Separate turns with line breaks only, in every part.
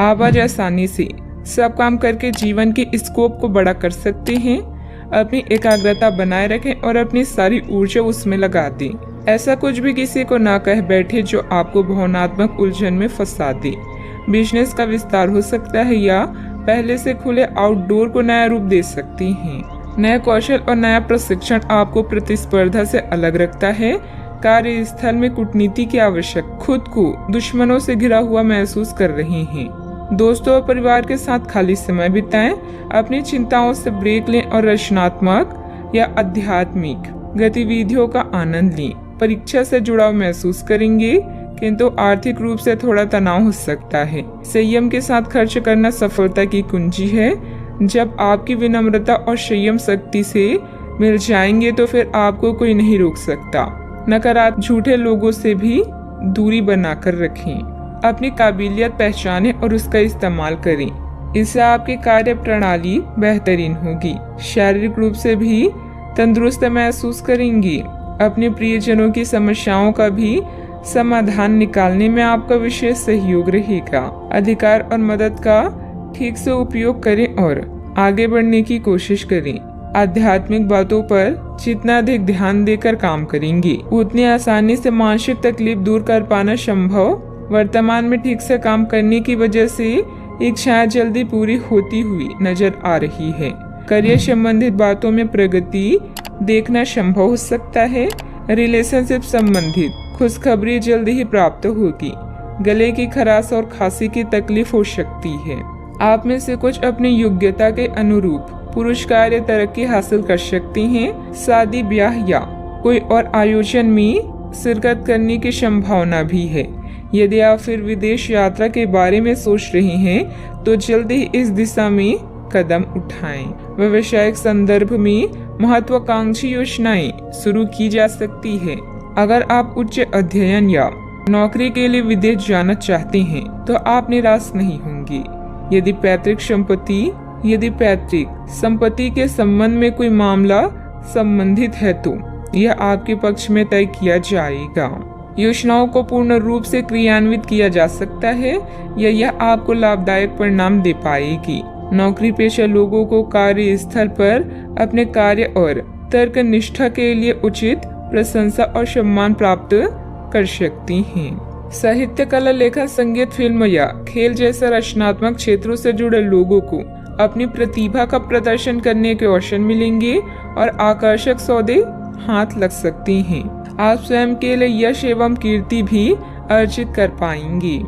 आप आज आसानी से सब काम करके जीवन के स्कोप को बड़ा कर सकते हैं। अपनी एकाग्रता बनाए रखें और अपनी सारी ऊर्जा उसमें लगा दें। ऐसा कुछ भी किसी को ना कह बैठे जो आपको भावनात्मक उलझन में फंसा दे। बिजनेस का विस्तार हो सकता है या पहले से खुले आउटडोर को नया रूप दे सकती हैं। नया कौशल और नया प्रशिक्षण आपको प्रतिस्पर्धा से अलग रखता है। कार्यस्थल में कूटनीति की आवश्यक, खुद को दुश्मनों से घिरा हुआ महसूस कर रहे हैं। दोस्तों और परिवार के साथ खाली समय बिताएं। अपनी चिंताओं से ब्रेक लें और रचनात्मक या आध्यात्मिक गतिविधियों का आनंद लें। परीक्षा से जुड़ाव महसूस करेंगे, किंतु आर्थिक रूप से थोड़ा तनाव हो सकता है। संयम के साथ खर्च करना सफलता की कुंजी है। जब आपकी विनम्रता और संयम शक्ति से मिल जाएंगे तो फिर आपको कोई नहीं रोक सकता। नकारात्मक झूठे लोगों से भी दूरी बनाकर रखें। अपनी काबिलियत पहचानें और उसका इस्तेमाल करें। इससे आपकी कार्य प्रणाली बेहतरीन होगी। शारीरिक रूप से भी तंदुरुस्त महसूस करेंगी। अपने प्रियजनों की समस्याओं का भी समाधान निकालने में आपका विशेष सहयोग रहेगा। अधिकार और मदद का ठीक से उपयोग करें और आगे बढ़ने की कोशिश करें। आध्यात्मिक बातों पर जितना अधिक ध्यान देकर काम करेंगे, उतनी आसानी से मानसिक तकलीफ दूर कर पाना संभव। वर्तमान में ठीक से काम करने की वजह से इच्छाएं जल्दी पूरी होती हुई नजर आ रही है। करियर संबंधित बातों में प्रगति देखना संभव हो सकता है। रिलेशनशिप संबंधित खुशखबरी जल्दी ही प्राप्त होगी। गले की खराश और खांसी की तकलीफ हो सकती है। आप में से कुछ अपनी योग्यता के अनुरूप पुरस्कार या तरक्की हासिल कर सकते हैं। शादी, ब्याह या कोई और आयोजन में शिरकत करने की संभावना भी है। यदि आप फिर विदेश यात्रा के बारे में सोच रहे हैं तो जल्दी ही इस दिशा में कदम उठाएं। व्यावसायिक संदर्भ में महत्वाकांक्षी योजनाएं शुरू की जा सकती है। अगर आप उच्च अध्ययन या नौकरी के लिए विदेश जाना चाहते हैं तो आप निराश नहीं होंगे। यदि पैतृक संपत्ति के संबंध में कोई मामला संबंधित है तो यह आपके पक्ष में तय किया जाएगा। योजनाओं को पूर्ण रूप से क्रियान्वित किया जा सकता है या यह आपको लाभदायक परिणाम दे पाएगी। नौकरी पेशा लोगों को कार्यस्थल पर अपने कार्य और तर्क निष्ठा के लिए उचित प्रशंसा और सम्मान प्राप्त कर सकती हैं। साहित्य, कला, लेखन, संगीत, फिल्म या खेल जैसे रचनात्मक क्षेत्रों से जुड़े लोगों को अपनी प्रतिभा का प्रदर्शन करने के अवसर मिलेंगे और आकर्षक सौदे हाथ लग सकती हैं। आप स्वयं के लिए यश एवं कीर्ति भी अर्जित कर पाएंगे।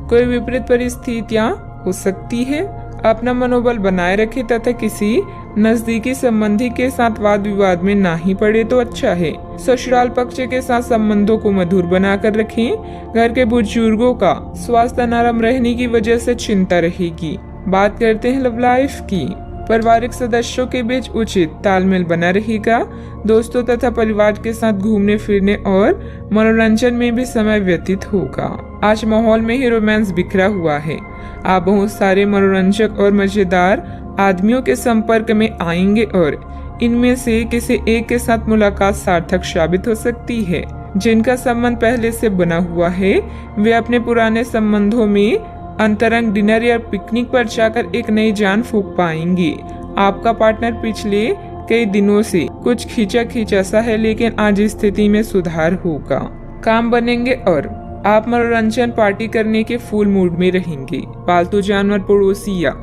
कोई विपरीत परिस्थितियां हो सकती है। अपना मनोबल बनाए रखें तथा किसी नजदीकी संबंधी के साथ वाद विवाद में ना ही पड़े तो अच्छा है। ससुराल पक्ष के साथ संबंधों को मधुर बनाकर रखें। घर के बुजुर्गों का स्वास्थ्य नरम रहने की वजह से चिंता रहेगी। बात करते हैं लव लाइफ की। पारिवारिक सदस्यों के बीच उचित तालमेल बना रहेगा। दोस्तों तथा परिवार के साथ घूमने फिरने और मनोरंजन में भी समय व्यतीत होगा। आज माहौल में ही रोमांस बिखरा हुआ है। आप बहुत सारे मनोरंजक और मजेदार आदमियों के संपर्क में आएंगे और इनमें से किसी एक के साथ मुलाकात सार्थक साबित हो सकती है। जिनका संबंध पहले से बना हुआ है वे अपने पुराने संबंधों में अंतरंग डिनर या पिकनिक पर जाकर एक नई जान फूंक पाएंगे। आपका पार्टनर पिछले कई दिनों से कुछ खींचा सा है, लेकिन आज स्थिति में सुधार होगा। काम बनेंगे और आप मनोरंजन पार्टी करने के फुल मूड में रहेंगे। पालतू जानवर, पड़ोसी या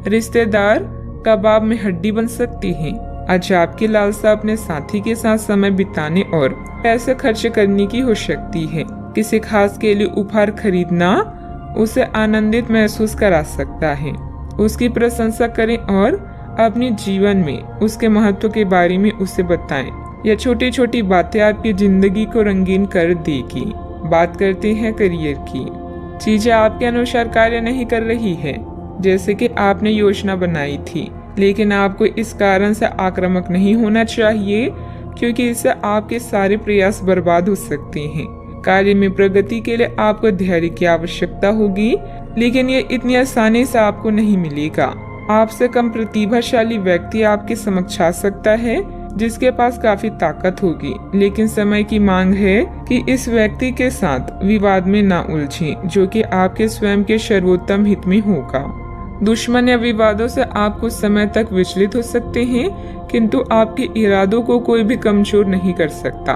रिश्तेदार कबाब में हड्डी बन सकती हैं। आज आपकी लालसा अपने साथी के साथ समय बिताने और पैसे खर्च करने की हो सकती है। किसी खास के लिए उपहार खरीदना उसे आनंदित महसूस करा सकता है। उसकी प्रशंसा करें और अपने जीवन में उसके महत्व के बारे में उसे बताएं। यह छोटी छोटी बातें आपकी जिंदगी को रंगीन कर देगी। बात करते हैं करियर की। चीजें आपके अनुसार कार्य नहीं कर रही है जैसे कि आपने योजना बनाई थी, लेकिन आपको इस कारण से आक्रामक नहीं होना चाहिए क्योंकि इससे आपके सारे प्रयास बर्बाद हो सकते हैं। कार्य में प्रगति के लिए आपको धैर्य की आवश्यकता होगी, लेकिन ये इतनी आसानी से आपको नहीं मिलेगा। आपसे कम प्रतिभाशाली व्यक्ति आपके समक्ष आ सकता है जिसके पास काफी ताकत होगी, लेकिन समय की मांग है कि इस व्यक्ति के साथ विवाद में ना उलझें, जो कि आपके स्वयं के सर्वोत्तम हित में होगा। दुश्मन या विवादों से आप कुछ समय तक विचलित हो सकते हैं, किंतु आपके इरादों को कोई भी कमजोर नहीं कर सकता।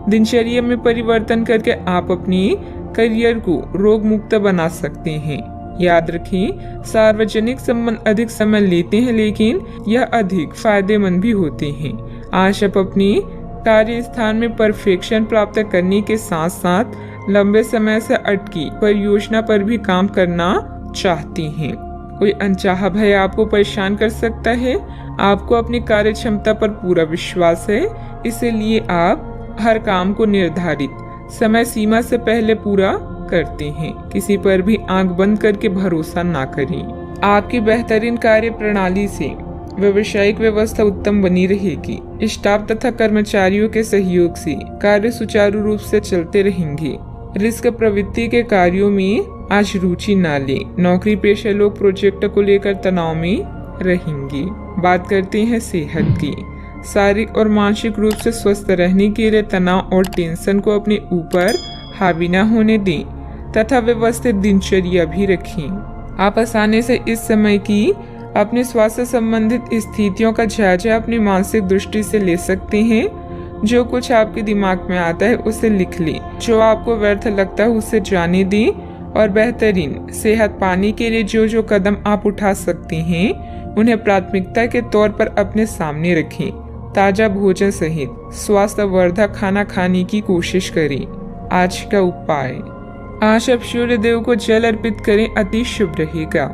दिनचर्या में परिवर्तन करके आप अपनी करियर को रोग मुक्त बना सकते हैं। याद रखें, सार्वजनिक संबंध अधिक समय लेते हैं, लेकिन यह अधिक फायदेमंद भी होते हैं। आज आप अपनी कार्य स्थान में परफेक्शन प्राप्त करने के साथ साथ लंबे समय से अटकी परियोजना पर भी काम करना चाहती हैं। कोई अनचाहा भय आपको परेशान कर सकता है। आपको अपनी कार्य क्षमता पर पूरा विश्वास है, इसलिए आप हर काम को निर्धारित समय सीमा से पहले पूरा करते हैं। किसी पर भी आंख बंद करके भरोसा ना करें। आपकी बेहतरीन कार्य प्रणाली से व्यावसायिक व्यवस्था उत्तम बनी रहेगी। स्टाफ तथा कर्मचारियों के सहयोग से कार्य सुचारू रूप से चलते रहेंगे। रिस्क प्रवृत्ति के कार्यों में आज रुचि ना लें। नौकरी पेशा लोग प्रोजेक्ट को लेकर तनाव में रहेंगे। बात करते हैं सेहत की। शारीरिक और मानसिक रूप से स्वस्थ रहने के लिए तनाव और टेंशन को अपने ऊपर हावी न होने दें तथा व्यवस्थित दिनचर्या भी रखें। आप आसानी से इस समय की अपने स्वास्थ्य संबंधित स्थितियों का जायजा अपनी मानसिक दृष्टि से ले सकते हैं। जो कुछ आपके दिमाग में आता है उसे लिख लें। जो आपको व्यर्थ लगता है उसे जाने दें और बेहतरीन सेहत पाने के लिए जो जो कदम आप उठा सकते हैं उन्हें प्राथमिकता के तौर पर अपने सामने रखें। ताजा भोजन सहित स्वास्थ्यवर्धक खाना खाने की कोशिश करें। आज का उपाय, आज आप सूर्य देव को जल अर्पित करें, अति शुभ रहेगा।